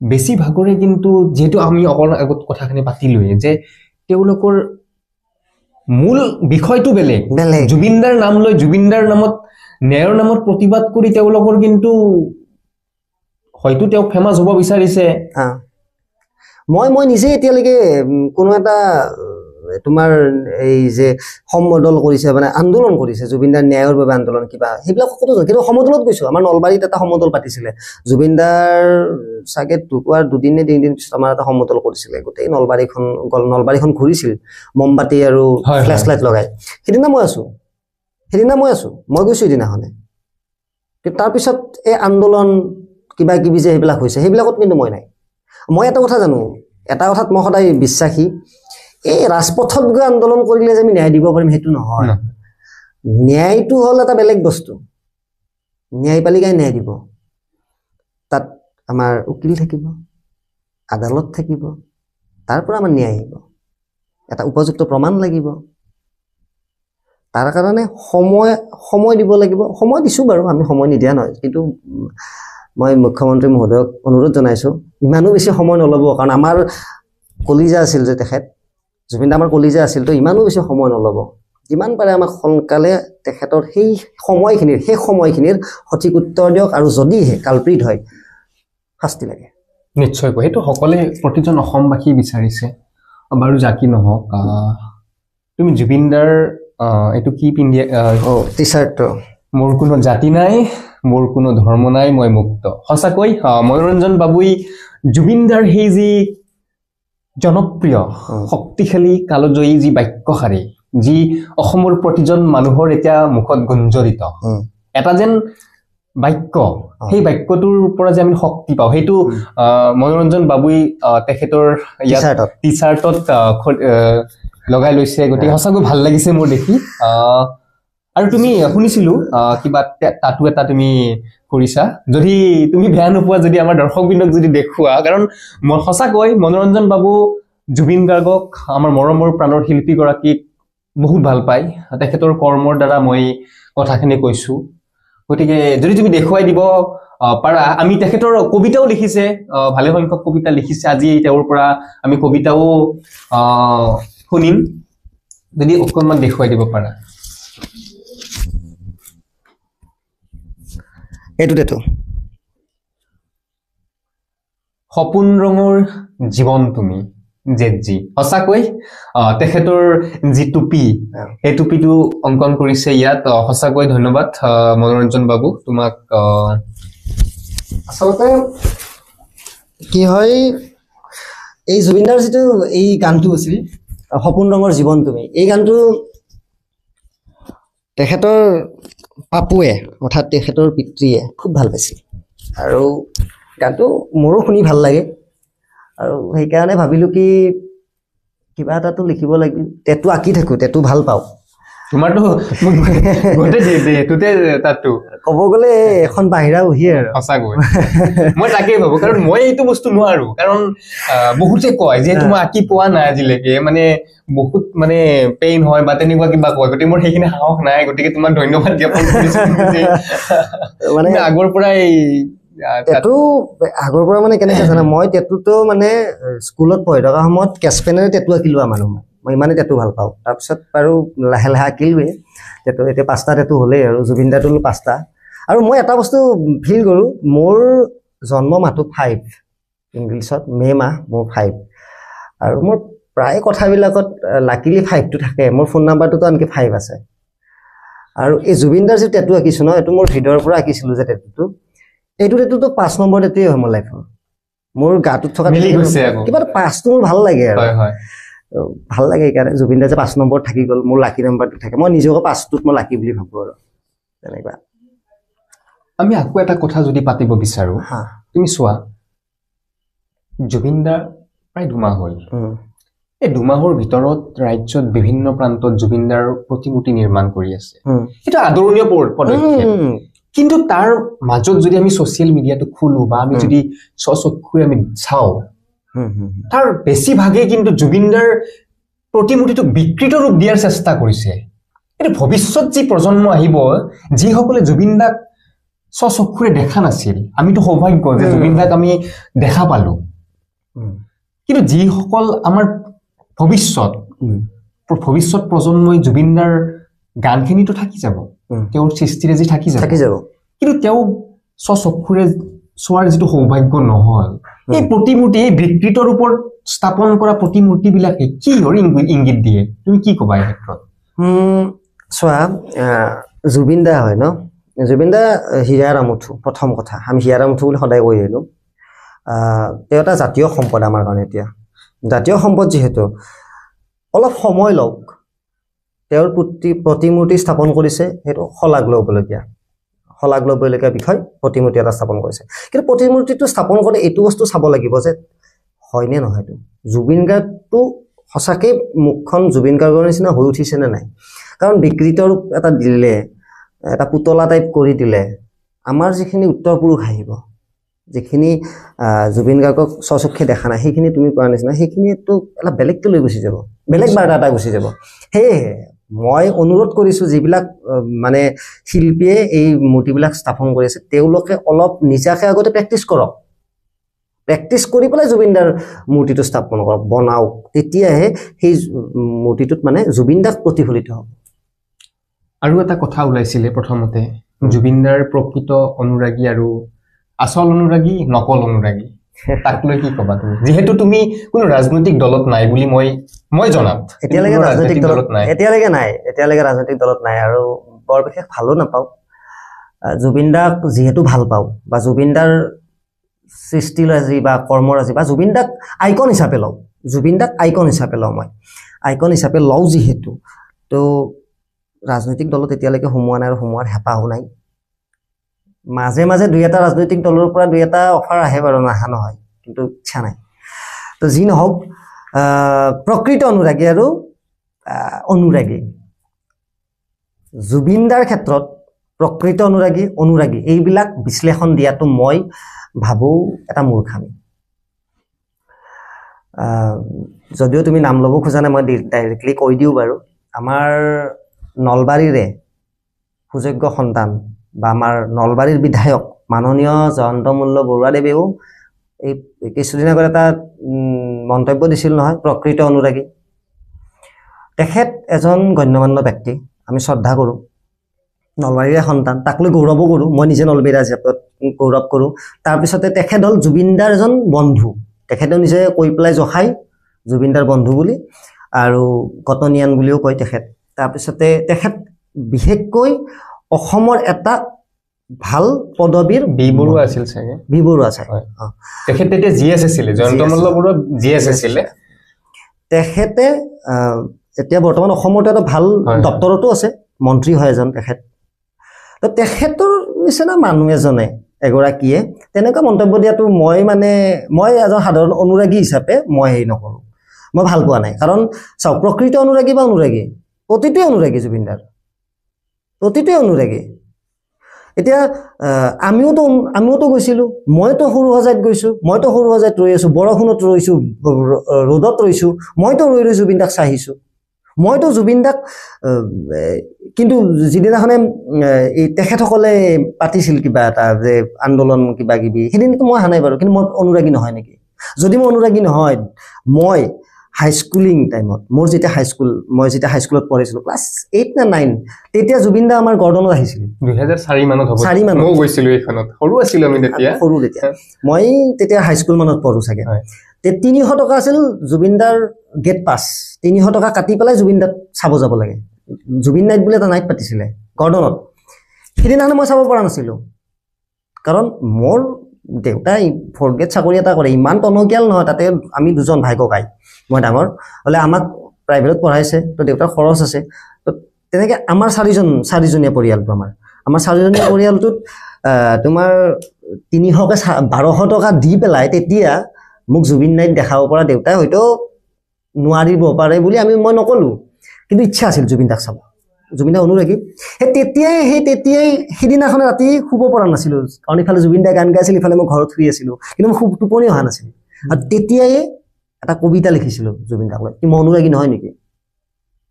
বেছিভাগৰে কিন্তু যিহেতু আমি অকল আগত কথাখিনি পাতিলোৱে যে তেওঁলোকৰ মূল বিষয়টো বেলেগ জুবিনদাৰ নাম লৈ জুবিনদাৰ নামত ন্যায়ৰ নামত প্ৰতিবাদ কৰি তেওঁলোকৰ কিন্তু হয়তো তেওঁ ফেমাছ হ'ব বিচাৰিছে মই নিজে এতিয়ালৈকে কোনো এটা তোমাৰ এই যে সমদল কৰিছে মানে আন্দোলন কৰিছে জুবিনদাৰ ন্যায়ৰ বাবে আন্দোলন কিবা সেইবিলাক সকলো কিন্তু সমদলত গৈছো আমাৰ নলবাৰীত এটা সমদল পাতিছিলে জুবিনদাৰ চাগে ঢুকুৱাৰ ২ নে ৩ দিন পিছত আমাৰ এটা সমদল কৰিছিলে গোটেই নলবাৰীখন ঘূৰিছিল মমবাতি আৰু ফ্লেছ লাইট লগাই সেইদিনা মই আছো মই গৈছো সেইদিনাখনে কিন্তু তাৰপিছত এই আন্দোলন কিবা কিবি যে সেইবিলাক হৈছে সেইবিলাকত কিন্তু মই নাই মই এটা কথা জানো এটা কথাত মই সদায় বিশ্বাসী এই ৰাজপথত গৈ আন্দোলন কৰিলে যে আমি ন্যায় দিব পাৰিম সেইটো নহয় ন্যায়টো হ'ল এটা বেলেগ বস্তু ন্যায়পালিকাই ন্যায় দিব তাত আমাৰ উকিল থাকিব আদালত থাকিব তাৰ পৰা আমাৰ ন্যায় আহিব এটা উপযুক্ত প্ৰমাণ লাগিব তাৰ কাৰণে সময় দিব লাগিব সময় দিছো বাৰু আমি সময় নিদিয়া নহয় কিন্তু মই মুখ্যমন্ত্ৰী মহোদয়ক অনুৰোধ জনাইছো ইমানো বেছি সময় নল'ব কাৰণ আমাৰ কলিজা আছিল যে তেখেত জুবিন দা আমাৰ কলিজা আছিল তো ইমানো বেছি সময় নল'ব যিমান পাৰে আমাক সোনকালে তেখেতৰ সেই সময়খিনিৰ সঠিক উত্তৰ দিয়ক আৰু যদিহে কালপ্ৰিট হয় শাস্তি লাগে নিশ্চয়কৈ সেইটো সকলোৱে প্ৰতিজন অসমবাসী বিচাৰিছে বাৰু জাকি নহওক তুমি জুবিনদাৰ এইটো কি পিন্ধি টি-চাৰ্টটো মোৰ কোনো জাতি নাই মোৰ কোনো ধৰ্ম নাই মই মুক্ত সঁচাকৈ মনোৰঞ্জন বাবুই জুবিনদাৰ সেই যি জনপ্ৰিয় শক্তিশালী কালজয়ী যি বাক্যশাৰী যি অসমৰ প্ৰতিজন মানুহৰ এতিয়া মুখত গুঞ্জৰিত এটা যেন বাক্য সেই বাক্যটোৰ পৰা যে আমি শক্তি পাওঁ সেইটো মনোৰঞ্জন বাবুই তেখেতৰ টি-চাৰ্টত লগাই লৈছে গতিকে সঁচাকৈ ভাল লাগিছে মোৰ দেখি আৰু তুমি শুনিছিলো কিবা টাটু এটা তুমি কৰিছা যদি তুমি বেয়া নোপোৱা যদি আমাৰ দৰ্শকবৃন্দক যদি দেখুৱা কাৰণ মই সঁচাকৈ মনোৰঞ্জন বাবু জুবিন গাৰ্গক আমাৰ মৰমৰ প্ৰাণৰ শিল্পীগৰাকীক বহুত ভাল পায় তেখেতৰ কৰ্মৰ দ্বাৰা মই কথাখিনি কৈছো গতিকে যদি তুমি দেখুৱাই দিব পাৰা আমি তেখেতৰ কবিতাও লিখিছে ভালে সংখ্যক কবিতা লিখিছে আজি তেওঁৰ পৰা আমি কবিতাও শুনিম যদি অকণমান দেখুৱাই দিব পাৰা এইটোতেতো সপোন ৰঙৰ জীৱন তুমি জেটজি সঁচাকৈ তেখেতৰ যি টুপি এই টুপিটো অংকন কৰিছে ইয়াত সঁচাকৈ ধন্যবাদ মনোৰঞ্জন বাবু তোমাক আচলতে কি হয় এই জুবিনদাৰ যিটো এই গানটো আছিল সপোন ৰঙৰ জীৱন তুমি এই গানটো তেখেতৰ পাপুৱে অৰ্থাৎ তেখেতৰ পিতৃয়ে খুব ভাল পাইছিল আৰু গানটো মোৰো শুনি ভাল লাগে আৰু সেইকাৰণে ভাবিলোঁ কি কিবা এটাতো লিখিব লাগিব টেটু আঁকি থাকোঁ টেটু ভাল পাওঁ তোমাৰতো গোটেই দেহটোতে তাতো ক'ব গ'লে এখন বাহিৰা উহি আৰু সঁচাকৈ মই তাকেই ভাবো কাৰণ মই এইটো বস্তু নোৱাৰো কাৰণ বহুতে কয় যিহেতু মই আঁকি পোৱা নাই আজিলৈকে মানে বহুত মানে পেইন হয় বা তেনেকুৱা কিবা কয় গতিকে মোৰ সেইখিনি সাহস নাই গতিকে তোমাক ধন্যবাদ জ্ঞাপন কৰিছো মানে আগৰ পৰাই টেটু আগৰ পৰা মানে কেনেকৈ জানা মই টেটুটো মানে স্কুলত পঢ়ি থকা সময়ত কেচপেনেৰে টেটু আঁকিলোৱা মানুহ মই ইমানেই টেটু ভাল পাওঁ তাৰপিছত বাৰু লাহে লাহে আঁকিলোৱেই টেটু এতিয়া 5টা টেটু হ'লেই আৰু জুবিন দাটো 5টা আৰু মই এটা বস্তু ফিল কৰোঁ মোৰ জন্ম মাহটো 5 ইংলিছত মে' মাহ মোৰ 5 আৰু মোৰ প্ৰায় কথাবিলাকত লাকিলি 5টো থাকে মোৰ ফোন নাম্বাৰটোতো আনকি 5 আছে আৰু এই জুবিন দাৰ যে টেটু আঁকিছোঁ ন এইটো মোৰ হৃদয়ৰ পৰা আঁকিছিলোঁ যে টেটুটো এইটো টেটুটো 5 নম্বৰ টেটুৱে হয় মোৰ লাইফৰ মোৰ গাটোত থকা কিবা এটা 5টো মোৰ ভাল লাগে আৰু ভাল লাগে সেইকাৰণে জুবিন দাৰ যে 5 নম্বৰ থাকি গ'ল মোৰ লাকি নম্বৰটো থাকে মই নিজকে 5টোত মই লাকি বুলি ভাবোঁ আৰু তেনেকুৱা আমি আকৌ এটা কথা যদি পাতিব বিচাৰো তুমি চোৱা জুবিন দাৰ প্ৰায় 2 মাহ হ'ল এই 2 মাহৰ ভিতৰত ৰাজ্যত বিভিন্ন প্ৰান্তত জুবিন দাৰ প্ৰতিমূৰ্তি নিৰ্মাণ কৰি আছে এটা আদৰণীয় পদক্ষেপ কিন্তু তাৰ মাজত যদি আমি ছ'চিয়েল মিডিয়াটো খুলো বা আমি যদি স্বচক্ষুৰে আমি চাওঁ তাৰ বেছিভাগেই কিন্তু জুবিনদাৰ প্ৰতিমূৰ্তিটোক বিকৃত ৰূপ দিয়াৰ চেষ্টা কৰিছে এটা ভৱিষ্যত যি প্ৰজন্ম আহিব যিসকলে জুবিনদাক স্বচক্ষুৰে দেখা নাছিল আমিতো সৌভাগ্য যে জুবিনদাক আমি দেখা পালো কিন্তু যিসকল আমাৰ ভৱিষ্যত প্ৰজন্মই জুবিনদাৰ গানখিনিতো থাকি যাব তেওঁৰ সৃষ্টিৰে যি থাকি যাব কিন্তু তেওঁ স্বচক্ষুৰে চোৱাৰ যিটো সৌভাগ্য নহল এই প্ৰতিমূৰ্তি এই বিকৃত ৰূপত স্থাপন কৰা প্ৰতিমূৰ্তিবিলাকে কি ইংগিত দিয়ে তুমি কি ক'বা এই ক্ষেত্ৰত চোৱা জুবিন দা হয় ন জুবিন দা হিয়াৰ আমুঠু প্ৰথম কথা আমি হিয়াৰ আমুঠু বুলি সদায় কৈ আহিলোঁ তেওঁ এটা জাতীয় সম্পদ আমাৰ কাৰণে এতিয়া জাতীয় সম্পদ যিহেতু অলপ সময় লওক তেওঁৰ প্ৰতিমূৰ্তি স্থাপন কৰিছে সেইটো শলাগ ল'বলগীয়া বিষয় প্ৰতিমূৰ্তি এটা স্থাপন কৰিছে কিন্তু প্ৰতিমূৰ্তিটো স্থাপন কৰি এইটো বস্তু চাব লাগিব যে হয়নে নহয়তো জুবিন গাৰ্গটো সঁচাকৈ মুখখন জুবিন গাৰ্গৰ নিচিনা হৈ উঠিছে নে নাই কাৰণ বিকৃত ৰূপ এটা দিলে এটা পুতলা টাইপ কৰি দিলে আমাৰ যিখিনি উত্তৰ পুৰুষ আহিব যিখিনি জুবিন গাৰ্গক স্বচক্ষে দেখা নাই সেইখিনি তুমি কোৱাৰ নিচিনা সেইখিনিতো এটা বেলেগকৈ লৈ গুচি যাব বেলেগ বাৰ্তা এটা গুচি যাব সেয়েহে মই অনুৰোধ কৰিছোঁ যিবিলাক মানে শিল্পীয়ে এই মূৰ্তিবিলাক স্থাপন কৰি আছে তেওঁলোকে অলপ নিজাকে আগতে প্ৰেক্টিচ কৰক প্ৰেক্টিচ কৰি পেলাই জুবিনদাৰ মূৰ্তিটো স্থাপন কৰক বনাওক তেতিয়াহে সেই মূৰ্তিটোত মানে জুবিনদাক প্ৰতিফলিত হ'ব আৰু এটা কথা ওলাইছিলে প্ৰথমতে জুবিনদাৰ প্ৰকৃত অনুৰাগী আৰু আচল অনুৰাগী নকল অনুৰাগী তাক লৈ কি ক'বা তুমি যেহেতু তুমি কোনো ৰাজনৈতিক দলত নাই বুলি মই জনাত এতিয়ালৈকে ৰাজনৈতিক দলত নাই আৰু বৰ বিশেষ ভালো নাপাওঁ জুবিনদাক যিহেতু ভাল পাওঁ বা জুবিনদাৰ সৃষ্টিৰাজি বা কৰ্মৰাজি বা জুবিনদাক আইকন হিচাপে লওঁ মই আইকন হিচাপে লওঁ যিহেতু তো ৰাজনৈতিক দলত এতিয়ালৈকে সোমোৱা নাই আৰু সোমোৱাৰ হেঁপাহো নাই মাজে মাজে 2-এটা ৰাজনৈতিক দলৰ পৰা 2-এটা অফাৰ আহে বাৰু নাহা নহয় কিন্তু ইচ্ছা নাই তো যি নহওক প্ৰকৃত অনুৰাগী আৰু অনুৰাগী জুবিনদাৰ ক্ষেত্ৰত প্ৰকৃত অনুৰাগী এইবিলাক বিশ্লেষণ দিয়াটো মই ভাবোঁ এটা মূৰ্খামি যদিও তুমি নাম ল'ব খোজা নাই মই ডাইৰেক্টলি কৈ দিওঁ বাৰু আমাৰ নলবাৰীৰে সুযোগ্য সন্তান বা আমাৰ নলবাৰীৰ বিধায়ক মাননীয় জয়ন্ত মল্ল বৰুৱাদেৱেও এই কিছুদিন আগত এটা মন্তব্য দিছিল নহয় প্ৰকৃত অনুৰাগী তেখেত এজন গণ্যমান্য ব্যক্তি আমি শ্ৰদ্ধা কৰোঁ নলবাৰীৰে সন্তান তাক লৈ গৌৰৱো কৰোঁ মই নিজে নলবাৰীৰ হিচাপত গৌৰৱ কৰোঁ তাৰপিছতে তেখেত হ'ল জুবিনদাৰ এজন বন্ধু তেখেতেও নিজে কৈ পেলাই জখাই জুবিনদাৰ বন্ধু বুলি আৰু কটনিয়ান বুলিও কয় তেখেত তাৰপিছতে তেখেত বিশেষকৈ অসমৰ এটা ভাল পদবীৰ বিবৰুৱা আছিল চাগে বিবৰুৱা চাই তেখেত তেতিয়া জিএছ আছিলে জয়ন্ত মল্ল বৰুৱা জিএছ আছিলে তেখেতে এতিয়া বৰ্তমান অসমত এটা ভাল দপ্তৰতো আছে মন্ত্ৰী হয় এজন তেখেত তো তেখেতৰ নিচিনা মানুহ এজনে এগৰাকীয়ে তেনেকুৱা মন্তব্য দিয়াটো মই এজন সাধাৰণ অনুৰাগী হিচাপে মই হেৰি নকৰোঁ মই ভাল পোৱা নাই কাৰণ চাওক প্ৰকৃত অনুৰাগী প্ৰতিটোৱে অনুৰাগী জুবিনদাৰ, প্ৰতিটোৱে অনুৰাগী। এতিয়া আমিওতো গৈছিলোঁ, মইতো সৰু সজাইত গৈছোঁ, মইতো সৰু সজাইত ৰৈ আছোঁ, বৰষুণত ৰৈছোঁ, ৰ'দত ৰৈছোঁ, মইতো ৰৈ জুবিন দাক চাই আহিছোঁ। মইতো জুবিন দাক কিন্তু যিদিনাখনে এই তেখেতসকলে পাতিছিল কিবা এটা যে আন্দোলন কিবা কিবি, সেইদিনতো মই অহা নাই বাৰু, কিন্তু মই অনুৰাগী নহয় নেকি? যদি মই অনুৰাগী নহয়, মই হাইস্কুলিং টাইমত মই যেতিয়া হাইস্কুলত পঢ়িছিলোঁ ক্লাছ 8 না 9, তেতিয়া জুবিন দা আমাৰ গৰ্ডনত আহিছিল 2004 মানত হ'ব। 4 মানত মই গৈছিলোঁ এইখনত, সৰু আছিলোঁ আমি তেতিয়া। মই তেতিয়া হাইস্কুল মানত পঢ়ো চাগে। 300 টকা আছিল জুবিন দাৰ গেট পাছ, 300 টকা কাটি পেলাই জুবিন দাক চাব যাব লাগে। জুবিন নাইট বুলি এটা নাইট পাতিছিলে গৰ্ডনত, সেইদিনাখনে মই চাব পৰা নাছিলোঁ, কাৰণ মোৰ দেউতাই 4th গ্ৰেড চাকৰি এটা কৰে, ইমান টনকিয়াল নহয়, তাতে আমি দুজন ভাই ককাই, মই ডাঙৰ হ'লে আমাক প্ৰাইভেটত পঢ়াইছে, তো দেউতাৰ খৰচ আছে। তো তেনেকৈ আমাৰ চাৰিজনীয়া পৰিয়ালটো, আমাৰ চাৰিজনীয়া পৰিয়ালটোত তোমাৰ 1200 টকা দি পেলাই তেতিয়া মোক জুবিন নাইট দেখাব পৰা দেউতাই হয়তো নোৱাৰিব পাৰে বুলি মই নকলোঁ, কিন্তু ইচ্ছা আছিল জুবিন দাক চাব, জুবিন দা অনুৰাগী। তেতিয়াই সেইদিনাখনে ৰাতি শুব পৰা নাছিলোঁ, কাৰণ ইফালে জুবিন দাই গান গাইছিল, ইফালে মই ঘৰত শুই আছিলোঁ, কিন্তু মোৰ টোপনি অহা নাছিল। আৰু তেতিয়াই এটা কবিতা লিখিছিলোঁ জুবিন দাক লৈ, কি মই অনুৰাগী নহয় নেকি?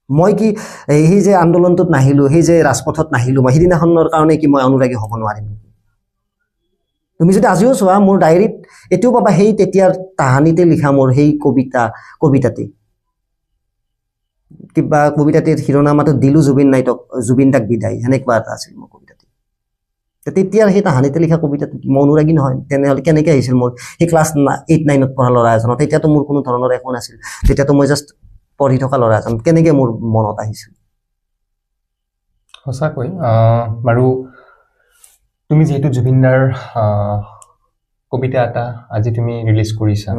মই কি সেই যে আন্দোলনটোত নাহিলোঁ, সেই যে ৰাজপথত নাহিলোঁ, মই সেইদিনাখনৰ কাৰণে কি মই অনুৰাগী হ'ব নোৱাৰিম নেকি? তুমি যদি আজিও চোৱা মোৰ ডায়েৰীত এতিয়াও পাবা সেই তেতিয়াৰ তাহানিতে লিখা মোৰ সেই কবিতাটি, কিবা কবিতাটিৰ শিৰোনামাটো দিলোঁ জুবিন দাক বিদায়, সেনেকুৱা এটা আছিল মোৰ কবিতাটি। তেতিয়াৰ সেই তাহানিতে লিখা কবিতাটো মই অনুৰাগী নহয়, তেনেহ'লে কেনেকৈ আহিছিল মোৰ সেই ক্লাছ 8-9ত পঢ়া ল'ৰা এজনৰ? তেতিয়াতো মোৰ কোনো ধৰণৰ একো নাছিল, তেতিয়াতো মই জাষ্ট পঢ়ি থকা ল'ৰা এজন, কেনেকৈ মোৰ মনত আহিছিল? সঁচাকৈ বাৰু, তুমি যিহেতু জুবিনদাৰ কবিতা এটা আজি তুমি ৰিলিজ কৰিছা,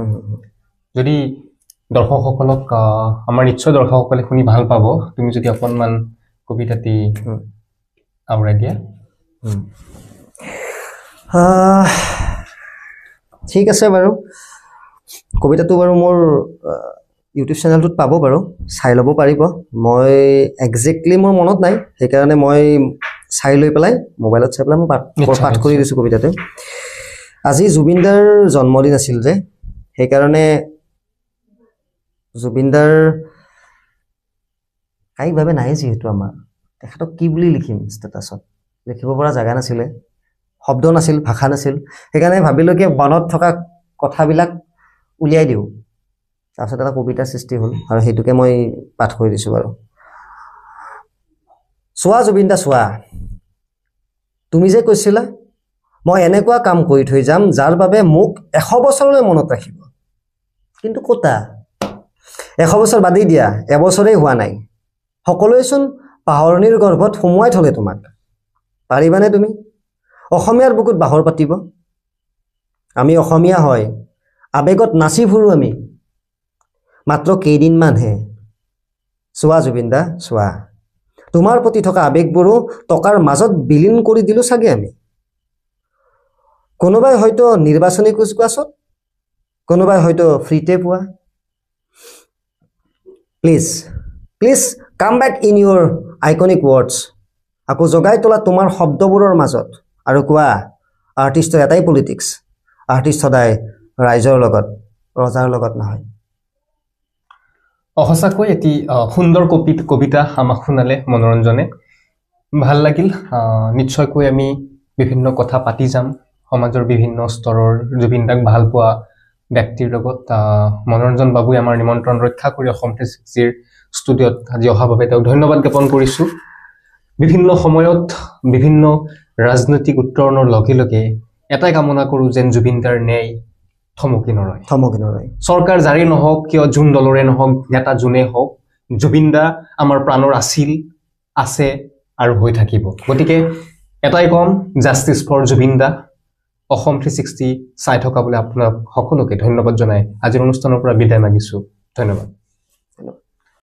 যদি দৰ্শকসকলক, আমাৰ নিশ্চয় দৰ্শকসকলে শুনি ভাল পাব, তুমি যদি অকণমান কবিতাটি আওৰাই দিয়া। ঠিক আছে বাৰু, কবিতাটো বাৰু মোৰ ইউটিউব চেনেলটোত পাব বাৰু, চাই ল'ব পাৰিব। মই একজেক্টলি মোৰ মনত নাই, সেইকাৰণে মই চাই লৈ পেলাই মোবাইলত চাই পেলাই মই পাঠ কৰি দিছোঁ কবিতাটো। আজি জুবিনদাৰ জন্মদিন আছিল যে, সেইকাৰণে জুবিনদাৰ কায়িকভাৱে নাই যিহেতু আমাৰ, তেখেতক কি বুলি লিখিম? ষ্টেটাছত লিখিব পৰা জেগা নাছিলে, শব্দ নাছিল, ভাষা নাছিল, সেইকাৰণে ভাবিলোঁ কি মনত থকা কথাবিলাক উলিয়াই দিওঁ। তাৰপিছত এটা কবিতাৰ সৃষ্টি হ'ল, আৰু সেইটোকে মই পাঠ কৰি দিছোঁ বাৰু। চোৱা জুবিন দা চোৱা, তুমি যে কৈছিলা মই এনেকুৱা কাম কৰি থৈ যাম যাৰ বাবে মোক 100 বছৰলৈ মনত ৰাখিব, কিন্তু ক'তা 100 বছৰ বাদেই দিয়া, এবছৰেই হোৱা নাই, সকলোৱেচোন পাহৰণিৰ গৰ্ভত সোমোৱাই থলে তোমাক। পাৰিবানে তুমি অসমীয়াৰ বুকুত বাহৰ পাতিব? আমি অসমীয়া হয়, আবেগত নাচি ফুৰোঁ আমি, মাত্ৰ কেইদিনমানহে। চোৱা জুবিন দা চোৱা, তোমাৰ প্ৰতি থকা আবেগবোৰো টকাৰ মাজত বিলীন কৰি দিলোঁ চাগে আমি। কোনোবাই হয়তো নিৰ্বাচনী কুচকাৱাজত, কোনোবাই হয়তো ফ্ৰীতে পোৱা। Please come back in your iconic words, আকৌ জগাই তোলা তোমাৰ শব্দবোৰৰ মাজত, আৰু কোৱা আৰ্টিষ্টৰ এটাই পলিটিক্স, আৰ্টিষ্ট সদায় ৰাইজৰ লগত, ৰজাৰ লগত নহয়। সঁচাকৈ এটি সুন্দৰ কবিতা আমাক শুনালে মনোৰঞ্জনে, ভাল লাগিল। নিশ্চয়কৈ আমি বিভিন্ন কথা পাতি যাম সমাজৰ বিভিন্ন স্তৰৰ জুবিন দাক ভাল পোৱা ব্যক্তিৰ লগত। মনোৰঞ্জন বাবুৱে আমাৰ নিমন্ত্ৰণ ৰক্ষা কৰি অসম 360ৰ ষ্টুডিঅ'ত আজি অহাৰ বাবে তেওঁক ধন্যবাদ জ্ঞাপন কৰিছোঁ। বিভিন্ন সময়ত বিভিন্ন ৰাজনৈতিক উত্তৰণৰ লগে লগে এটাই কামনা কৰোঁ যেন জুবিন দাৰ ন্যায় থমকি নৰয়। চৰকাৰ যাৰেই নহওক কিয়, যোন দলৰে নহওক, নেতা যোনেই হওক, জুবিন দা আমাৰ প্ৰাণৰ আছিল, আছে আৰু হৈ থাকিব। গতিকে এটাই কম, জাষ্টিছ ফৰ জুবিন দা। অসম 360 চাই থকা বুলি আপোনাক সকলোকে ধন্যবাদ জনাই আজিৰ অনুষ্ঠানৰ পৰা বিদায় মাগিছোঁ। ধন্যবাদ।